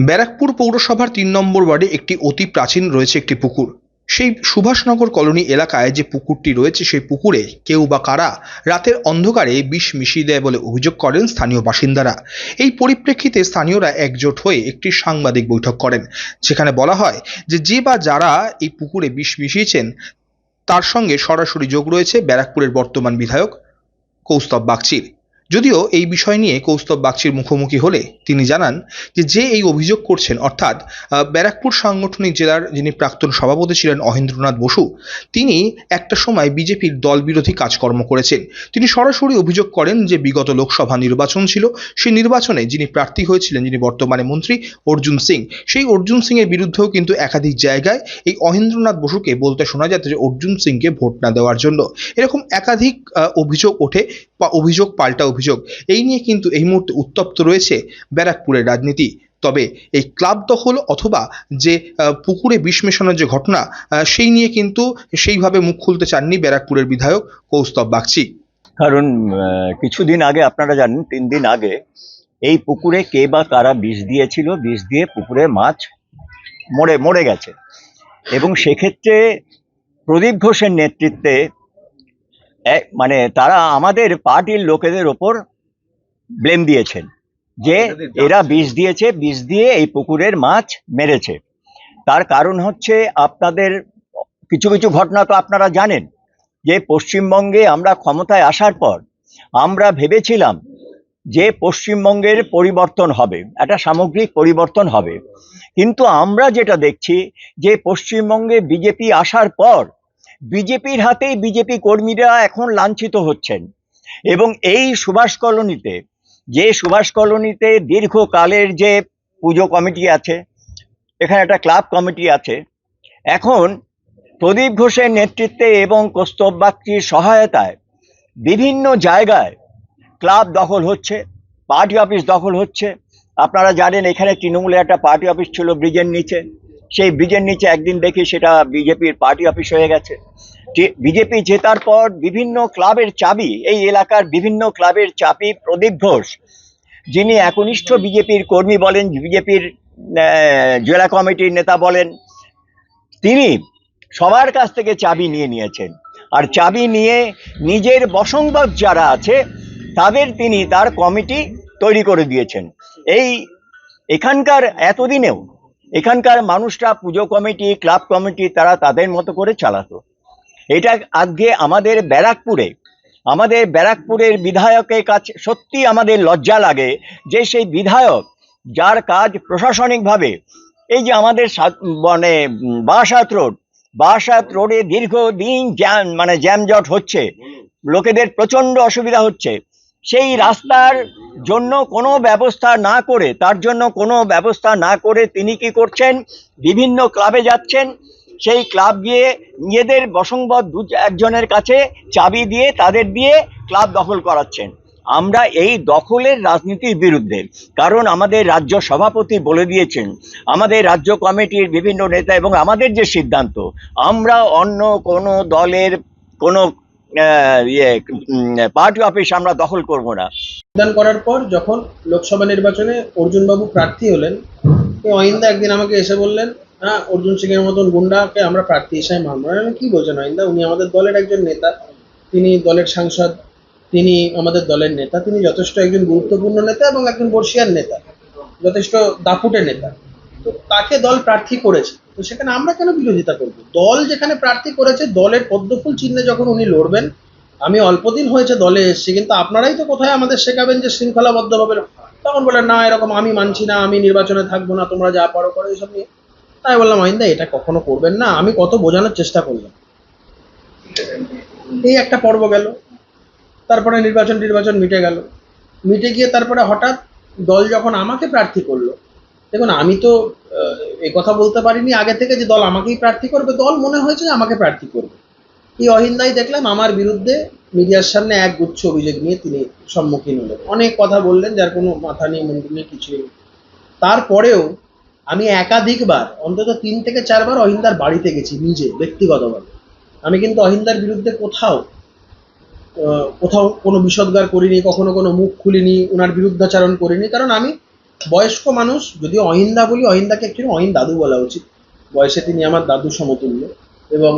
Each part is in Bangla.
ব্যারাকপুর পৌরসভার ৩ নম্বর ওয়ার্ডে একটি অতি প্রাচীন রয়েছে একটি পুকুর। সেই সুভাষনগর কলোনি এলাকায় যে পুকুরটি রয়েছে সেই পুকুরে কেউ বা কারা রাতের অন্ধকারে বিষ মিশিয়ে দেয় বলে অভিযোগ করেন স্থানীয় বাসিন্দারা। এই পরিপ্রেক্ষিতে স্থানীয়রা একজোট হয়ে একটি সাংবাদিক বৈঠক করেন, যেখানে বলা হয় যে বা যারা এই পুকুরে বিষ মিশিয়েছেন তার সঙ্গে সরাসরি যোগ রয়েছে ব্যারাকপুরের বর্তমান বিধায়ক কৌস্তব বাগচির। যদিও এই বিষয় নিয়ে কৌস্তব বাগচির মুখোমুখি হলে তিনি জানান যে এই অভিযোগ করছেন অর্থাৎ ব্যারাকপুর সাংগঠনিক জেলার যিনি প্রাক্তন সভাপতি ছিলেন অহেন্দ্রনাথ বসু, তিনি একটা সময় বিজেপির দল বিরোধী কাজকর্ম করেছেন। তিনি সরাসরি অভিযোগ করেন যে বিগত লোকসভা নির্বাচন ছিল, সেই নির্বাচনে যিনি প্রার্থী হয়েছিলেন, যিনি বর্তমানে মন্ত্রী অর্জুন সিং, সেই অর্জুন সিং এর বিরুদ্ধেও কিন্তু একাধিক জায়গায় এই অহেন্দ্রনাথ বসুকে বলতে শোনা যাচ্ছে যে অর্জুন সিংকে ভোট না দেওয়ার জন্য। এরকম একাধিক অভিযোগ ওঠে বা অভিযোগ পাল্টা অভিযোগ। এই নিয়ে কিন্তু এই মুহূর্তে উত্তপ্ত রয়েছে ব্যারাকপুরের রাজনীতি। তবে এই ক্লাব দখল অথবা যে পুকুরে বিষ মেশানোর যে ঘটনা, সেই নিয়ে কিন্তু সেইভাবে মুখ খুলতে চাননি ব্যারাকপুরের বিধায়ক কৌস্তব বাগচি। কারণ কিছুদিন আগে আপনারা জানেন 3 দিন আগে এই পুকুরে কে বা কারা বিষ দিয়েছিল, বিষ দিয়ে পুকুরে মাছ মরে গেছে। এবং সেক্ষেত্রে প্রদীপ ঘোষের নেতৃত্বে মানে তারা আমাদের পার্টির লোকেদের ওপর ব্লেম দিয়েছেন যে এরা বিষ দিয়েছে, বিষ দিয়ে এই পুকুরের মাছ মেরেছে। তার কারণ হচ্ছে আপনাদের কিছু কিছু ঘটনা তো আপনারা জানেন যে পশ্চিমবঙ্গে আমরা ক্ষমতায় আসার পর আমরা ভেবেছিলাম যে পশ্চিমবঙ্গের পরিবর্তন হবে, একটা সামগ্রিক পরিবর্তন হবে। কিন্তু আমরা যেটা দেখছি যে পশ্চিমবঙ্গে বিজেপি আসার পর বিজেপির হাতেই বিজেপি কর্মীরা এখন লাঞ্ছিত হচ্ছেন। এবং এই সুভাষ কলোনিতে দীর্ঘকালের যে পুজো কমিটি আছে, এখানে একটা ক্লাব কমিটি আছে, এখন প্রদীপ ঘোষের নেতৃত্বে এবং কৌস্তব বাগচির সহায়তায় বিভিন্ন জায়গায় ক্লাব দখল হচ্ছে, পার্টি অফিস দখল হচ্ছে। আপনারা জানেন এখানে তৃণমূলের একটা পার্টি অফিস ছিল ব্রিজের নিচে, সেই ব্রিজের নিচে একদিন দেখি সেটা বিজেপির পার্টি অফিস হয়ে গেছে। বিজেপি জেতার পর বিভিন্ন ক্লাবের চাবি, এই এলাকার বিভিন্ন ক্লাবের চাবি প্রদীপ ঘোষ, যিনি একনিষ্ঠ বিজেপির কর্মী বলেন, বিজেপির জেলা কমিটির নেতা বলেন, তিনি সবার কাছ থেকে চাবি নিয়েছেন। আর চাবি নিয়ে নিজের বসংবাদ যারা আছে তাদের তিনি তার কমিটি তৈরি করে দিয়েছেন। এখানকার এতদিনেও এখানকার মানুষরা পুজো কমিটি, ক্লাব কমিটি তারা তাদের মতো করে চালাতো। এটা আজকে আমাদের ব্যারাকপুরের বিধায়কের কাছে সত্যি আমাদের লজ্জা লাগে যে সেই বিধায়ক যার কাজ প্রশাসনিকভাবে, এই যে আমাদের মানে বাসাত রোডে দীর্ঘদিন জ্যামজট হচ্ছে, লোকেদের প্রচন্ড অসুবিধা হচ্ছে, সেই রাস্তার জন্য কোনো ব্যবস্থা না করে তিনি কি করছেন, বিভিন্ন ক্লাবে যাচ্ছেন, সেই ক্লাব গিয়ে নিজেদের বসংবদ একজনের কাছে চাবি দিয়ে তাদের দিয়ে ক্লাব দখল করাচ্ছেন। আমরা এই দখলের রাজনীতির বিরুদ্ধে, কারণ আমাদের রাজ্য সভাপতি বলে দিয়েছেন, আমাদের রাজ্য কমিটির বিভিন্ন নেতা এবং আমাদের যে সিদ্ধান্ত, আমরা অন্য কোনো দলের কোনো পার্টি অফিস আমরা দখল করব না। দান করার পর যখন লোকসভা নির্বাচনে অর্জুন বাবু প্রার্থী হলেন, অহিন্দা একদিন আমাকে এসে বললেন, হ্যাঁ অর্জুন সিং এর মতন গুন্ডাকে আমরা প্রার্থী হিসাবে মানব না। কি বলছেন অহিন্দা? উনি আমাদের দলের একজন নেতা, তিনি দলের সাংসদ, তিনি আমাদের দলের নেতা, তিনি যথেষ্ট একজন গুরুত্বপূর্ণ নেতা এবং একজন বর্ষিয়ান নেতা, যথেষ্ট দাপুটে নেতা। তো তাকে দল প্রার্থী করেছে, তো সেখানে আমরা কেন বিরোধিতা করব? দল যেখানে প্রার্থী করেছে, দলের পদ্মফুল চিহ্নে যখন উনি লড়বেন, আমি অল্পদিন হয়েছে দলে এসেছি, কিন্তু আপনারাই তো কোথায় আমাদের শেখাবেন যে শৃঙ্খলাবদ্ধভাবে। তখন বলেন না এরকম আমি মানছি না, আমি নির্বাচনে থাকবো না, তোমরা যা পারো করো, এইসব নিয়ে। তাই বললাম অহিন্দা এটা কখনো করবেন না। আমি কত বোঝানোর চেষ্টা করলাম, এই একটা পর্ব গেল, তারপরে নির্বাচন মিটে গিয়ে তারপরে হঠাৎ দল যখন আমাকে প্রার্থী করলো, দেখুন আমি তো এই কথা বলতে পারিনি আগে থেকে যে দল আমাকেই প্রার্থী করবে, দল মনে হয়েছে যে আমাকে প্রার্থী করবে। এই অহিন্দাই দেখলাম আমার বিরুদ্ধে মিডিয়ার সামনে এক গুচ্ছ অভিযোগ নিয়ে তিনি সম্মুখীন হলেন, অনেক কথা বললেন যার কোনো মাথা নেই মুন্ডু নেই কিছুই নেই। তারপরেও আমি একাধিকবার, অন্তত 3 থেকে 4 বার অহিন্দার বাড়িতে গেছি নিজে ব্যক্তিগতভাবে। আমি কিন্তু অহিন্দার বিরুদ্ধে কোথাও কোনো বিষোদ্গার করিনি, কখনো কোনো মুখ খুলিনি, ওনার বিরুদ্ধাচারণ করিনি, কারণ আমি বয়স্ক মানুষ, যদি অহিন্দা বলি, অহিন্দাকে অ্যাকচুয়ালি অহিন দাদু বলা উচিত। বয়সে তিনি আমার দাদু সমতুল্য, এবং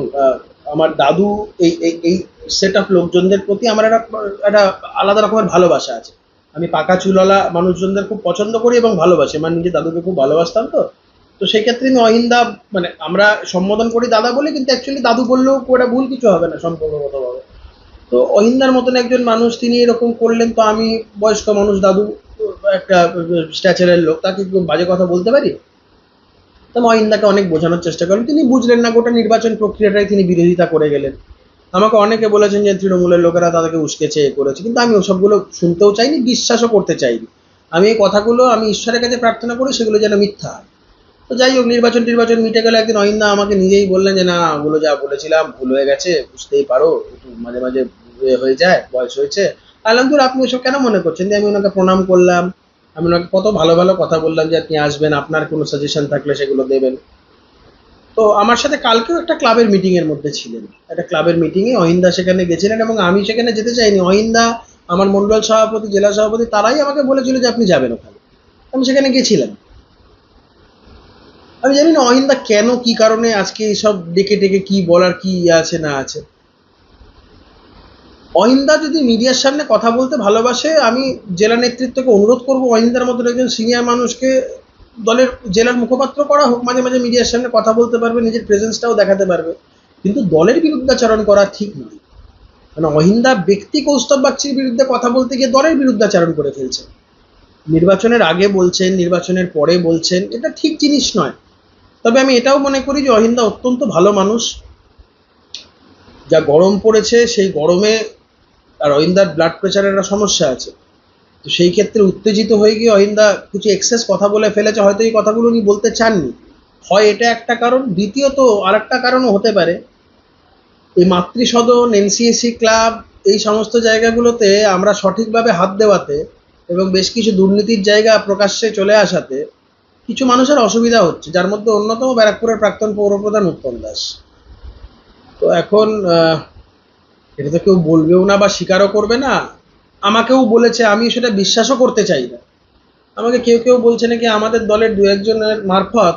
আমার দাদু এই এই এই সেট অফ লোকজনদের প্রতি আমার একটা একটা আলাদা রকমের ভালোবাসা আছে। আমি পাকা চুলওয়ালা মানুষজনদের খুব পছন্দ করি এবং ভালোবাসি। আমার নিজের দাদুকে খুব ভালোবাসতাম। তো তো সেই ক্ষেত্রে আমি অহিন্দা, মানে আমরা সম্বোধন করি দাদা বলে, কিন্তু অ্যাকচুয়ালি দাদু বললেও ওটা ভুল কিছু হবে না সম্পর্কগতভাবে। তো অহিন্দার মতন একজন মানুষ, তিনি এরকম করলেন, তো আমি বয়স্ক মানুষ, দাদু একটা স্ট্যাচারের লোক, তাকে একটু বাজে কথা বলতে পারি? তো আমি অহিন্দাকে অনেক বোঝানোর চেষ্টা করলাম, তিনি বুঝলেন না। গোটা নির্বাচন প্রক্রিয়াটাই তিনি বিরোধিতা করে গেলেন। আমাকে অনেকে বলেছেন যে তৃণমূলের লোকেরা তাদেরকে উস্কেছে, এ করেছে, কিন্তু আমি ওসবগুলো শুনতেও চাইনি, বিশ্বাসও করতে চাইনি। আমি এই কথাগুলো আমি ঈশ্বরের কাছে প্রার্থনা করি সেগুলো যেন মিথ্যা হয়। তো যাই হোক, নির্বাচন মিটে গেল। একদিন অহিন্দা আমাকে নিজেই বললেন যে না, ওগুলো যা বলেছিলাম ভুল হয়ে গেছে, বুঝতেই পারো, একটু মাঝে মাঝে হয়ে যায়, বয়স হয়েছে। আলহামদুল, আপনি এসব কেন মনে করছেন? যে আমি ওনাকে প্রণাম করলাম, আমি ওনাকে কত ভালো ভালো কথা বললাম যে আপনি আসবেন, আপনার কোনো সাজেশন থাকলে সেগুলো দেবেন। তো আমার সাথে কালকেও একটা ক্লাবের মিটিং এর মধ্যে ছিলেন, একটা ক্লাবের মিটিংয়ে অহিন্দা সেখানে গেছিলেন, এবং আমি সেখানে যেতে চাইনি। অহিন্দা, আমার মন্ডল সভাপতি, জেলা সভাপতি, তারাই আমাকে বলেছিল যে আপনি যাবেন ওখানে। আমি সেখানে গেছিলাম। আমি জানি না অহিন্দা কেন, কি কারণে আজকে এইসব ডেকে ডেকে কি বলার কি আছে না আছে। অহিন্দা যদি মিডিয়ার সামনে কথা বলতে ভালোবাসে, আমি জেলা নেতৃত্বকে অনুরোধ করব অহিন্দার মতন একজন সিনিয়র মানুষকে দলের জেলার মুখপাত্র করা হোক। মাঝে মাঝে মিডিয়ার সামনে কথা বলতে পারবে, নিজের প্রেজেন্সটাও দেখাতে পারবে, কিন্তু দলের বিরুদ্ধাচরণ করা ঠিক নয়। মানে অহিন্দা ব্যক্তি কৌস্তব বাগচির বিরুদ্ধে কথা বলতে গিয়ে দলের বিরুদ্ধাচরণ করে ফেলছে। নির্বাচনের আগে বলছেন, নির্বাচনের পরে বলছেন, এটা ঠিক জিনিস নয়। তবে আমি এটাও মনে করি যে অহিন্দা অত্যন্ত ভালো মানুষ। যা গরম পড়েছে সেই গরমে, আর অহিন্দার ব্লাড প্রেশারের একটা সমস্যা আছে, তো সেই ক্ষেত্রে উত্তেজিত হয়ে গিয়ে অহিন্দা কিছু এক্সেস কথা বলে ফেলেছে। হয়তো এই কথাগুলো উনি বলতে চাননি, হয় এটা একটা কারণ। দ্বিতীয়ত আর একটা কারণও হতে পারে, এই মাতৃসদন, এনসিএসি ক্লাব, এই সমস্ত জায়গাগুলোতে আমরা সঠিকভাবে হাত দেওয়াতে এবং বেশ কিছু দুর্নীতির জায়গা প্রকাশ্যে চলে আসাতে কিছু মানুষের অসুবিধা হচ্ছে, যার মধ্যে অন্যতম ব্যারাকপুরের প্রাক্তন পৌরপ্রধান উত্তম দাস। তো এখন এটা তো কেউ বলবেও না বা স্বীকারও করবে না। আমাকেও বলেছে, আমি সেটা বিশ্বাসও করতে চাই না। আমাকে কেউ কেউ বলছে নাকি আমাদের দলের দু একজনের মারফত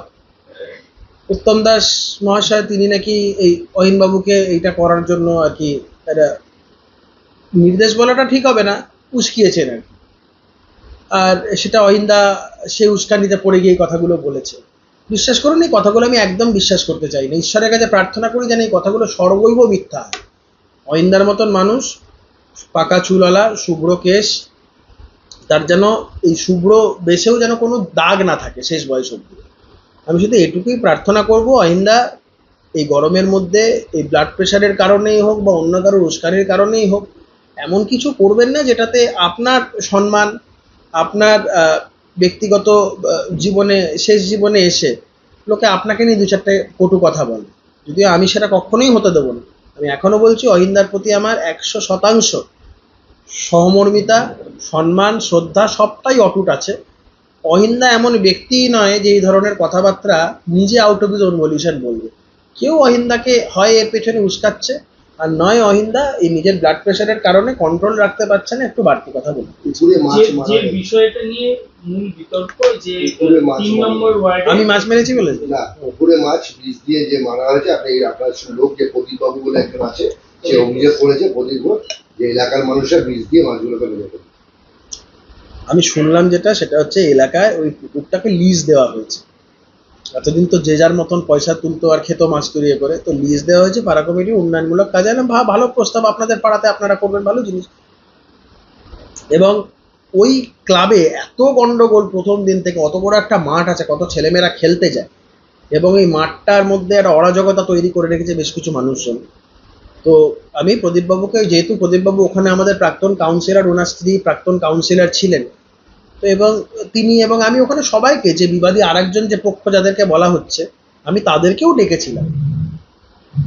উত্তম দাস মহাশয়, তিনি নাকি এই অহিনবাবুকে এইটা করার জন্য আর কি, একটা নির্দেশ বলাটা ঠিক হবে না, উস্কিয়েছেন আর কি। আর সেটা অহিন্দা সেই উস্কানিতে পড়ে গিয়ে এই কথাগুলো বলেছে। বিশ্বাস করুন, এই কথাগুলো আমি একদম বিশ্বাস করতে চাই না। ঈশ্বরের কাছে প্রার্থনা করি যেন এই কথাগুলো সর্বৈব মিথ্যা হয়। অহিন্দার মতন মানুষ, পাকা চুলওয়ালা, শুভ্র কেশ, তার যেন এই শুভ্র বেশেও যেন কোনো দাগ না থাকে শেষ বয়স অব্দি। আমি শুধু এটুকুই প্রার্থনা করব, অহিন্দা এই গরমের মধ্যে এই ব্লাড প্রেশারের কারণেই হোক বা অন্য কারোর উস্কানির কারণেই হোক, এমন কিছু করবেন না যেটাতে আপনার সম্মান, আপনার ব্যক্তিগত জীবনে, শেষ জীবনে এসে লোকে আপনাকে নিয়ে দু চারটে কটু কথা বলে। যদিও আমি সেটা কখনোই হতে দেবো না। আমি এখনো বলছি, অহিন্দার প্রতি আমার 100% সহমর্মিতা, সম্মান, শ্রদ্ধা সবটাই অটুট আছে। অহিন্দা এমন ব্যক্তিই নয় যে এই ধরনের কথাবার্তা নিজে আউট অফ হিজ ওন ভলিউশন বলবে। কেউ অহিন্দাকে হয় এর পেছনে উস্কাচ্ছে, আর নয় অহিন্দা এই নিজের ব্লাড প্রেশারের কারণে কন্ট্রোল রাখতে পারছে না, একটু বাড়তি কথা বলবে। যে বিষয়টা নিয়ে মূল বিতর্ক, যে 3 নম্বর ওয়ার্ডে আমি মাছ মেরেছি বলে না, পুকুরে মাছ বীজ দিয়ে যে মারা হয়েছে, আপনি আপনার লোক যে প্রদীপ বাবু বলে একজন আছে, সে অভিযোগ করেছে প্রদীপ ঘোষ যে এলাকার মানুষরা বীজ দিয়ে মাছগুলোকে মেরে ফেলে। আমি শুনলাম যেটা, সেটা হচ্ছে এলাকায় ওই পুকুরটাকে লিজ দেওয়া হয়েছে। এতদিন তো যে যার মতন পয়সা তুলতো আর খেতো মাছ তৈরি করে, তো লিজ দেওয়া হয়েছে পাড়া কমিটির উন্নয়নমূলক কাজে। এলাম ভালো প্রস্তাব, আপনাদের পাড়াতে আপনারা করবেন, ভালো জিনিস। এবং ওই ক্লাবে এত গন্ডগোল প্রথম দিন থেকে, অত বড় একটা মাঠ আছে, কত ছেলেমেয়েরা খেলতে যায়, এবং এই মাঠটার মধ্যে একটা অরাজকতা তৈরি করে রেখেছে বেশ কিছু মানুষজন। তো আমি প্রদীপবাবুকে, যেহেতু প্রদীপবাবু ওখানে আমাদের প্রাক্তন কাউন্সিলর, ওনার স্ত্রী প্রাক্তন কাউন্সিলর ছিলেন, তো এবং তিনি এবং আমি ওখানে সবাইকে, যে বিবাদী আরেকজন যে পক্ষ যাদেরকে বলা হচ্ছে, আমি তাদেরকেও ডেকেছিলাম,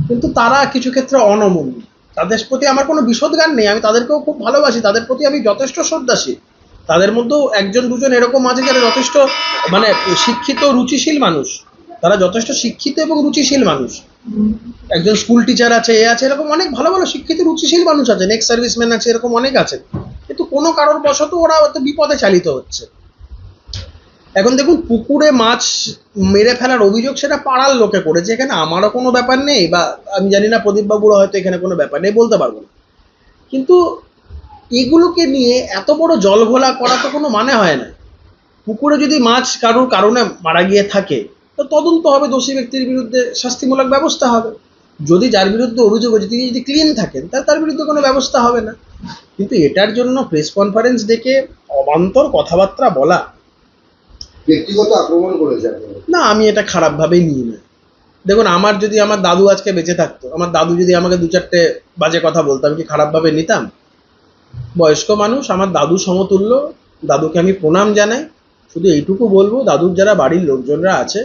কিন্তু তারা কিছু ক্ষেত্রে অনমনীয়। তাদের প্রতি আমার কোনো বিষোদগার নেই, আমি তাদেরকেও খুব ভালোবাসি, তাদের প্রতি আমি যথেষ্ট শ্রদ্ধাশীল। তাদের মধ্যেও একজন দুজন এরকম আছে যারা যথেষ্ট মানে শিক্ষিত, রুচিশীল মানুষ। তারা যথেষ্ট শিক্ষিত এবং রুচিশীল মানুষ। একজন স্কুল টিচার আছে, এ আছে, এরকম অনেক ভালো ভালো শিক্ষিত রুচিশীল মানুষ আছেন, এক্স সার্ভিসম্যান আছে, এরকম অনেক আছেন। কিন্তু কোনো কারোর বশত ওরা হয়তো বিপদে চালিত হচ্ছে। এখন দেখুন, পুকুরে মাছ মেরে ফেলার অভিযোগ সেটা পাড়ার লোকে করেছে, এখানে আমারও কোনো ব্যাপার নেই, বা আমি জানি না প্রদীপবাবুরও হয়তো এখানে কোনো ব্যাপার নেই, বলতে পারবো না। কিন্তু এগুলোকে নিয়ে এত বড় জলঘোলা করা তো কোনো মানে হয় না। পুকুরে যদি মাছ কারোর কারণে মারা গিয়ে থাকে, তো তদন্ত হবে, দোষী ব্যক্তির বিরুদ্ধে শাস্তিমূলক ব্যবস্থা হবে। যদি যার বিরুদ্ধে অভিযোগ হয়েছে তিনি যদি ক্লিন থাকেন, তাহলে তার বিরুদ্ধে কোনো ব্যবস্থা হবে না। কিন্তু এটার জন্য প্রেস কনফারেন্স ডেকে অবান্তর কথাবার্তা বলা, ব্যক্তিগত আক্রমণ করেছে আপনাদের। না, আমি এটা খারাপভাবেই নিই না। দেখুন, আমার যদি আমার দাদু আজকে বেঁচে থাকতো, আমার দাদু যদি আমাকে দু চারটে বাজে কথা বলতো, আমি কি খারাপভাবে নিতাম? বয়স্ক মানুষ, আমার দাদু সমতুল্য, দাদুকে আমি প্রণাম জানাই। শুধু এইটুকু বলবো, দাদুর যারা বাড়ির লোকজনরা আছে,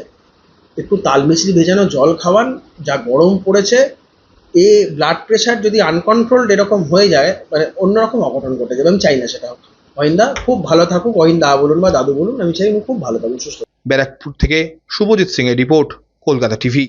একটু তাল মিছরি ভেজানো জল খাওয়ান, যা গরম পড়েছে। এ ব্লাড প্রেশার যদি আনকন্ট্রোলড এরকম হয়ে যায়, মানে অন্যরকম অঘটন ঘটে যাবে, আমি চাই না সেটা হোক। অহিন্দা খুব ভালো থাকুক, অহিন্দা বলুন বা দাদু বলুন, আমি চাই উনি খুব ভালো থাকুন, সুস্থ। ব্যারাকপুর থেকে শুভজিৎ সিং এর রিপোর্ট, কলকাতা টিভি।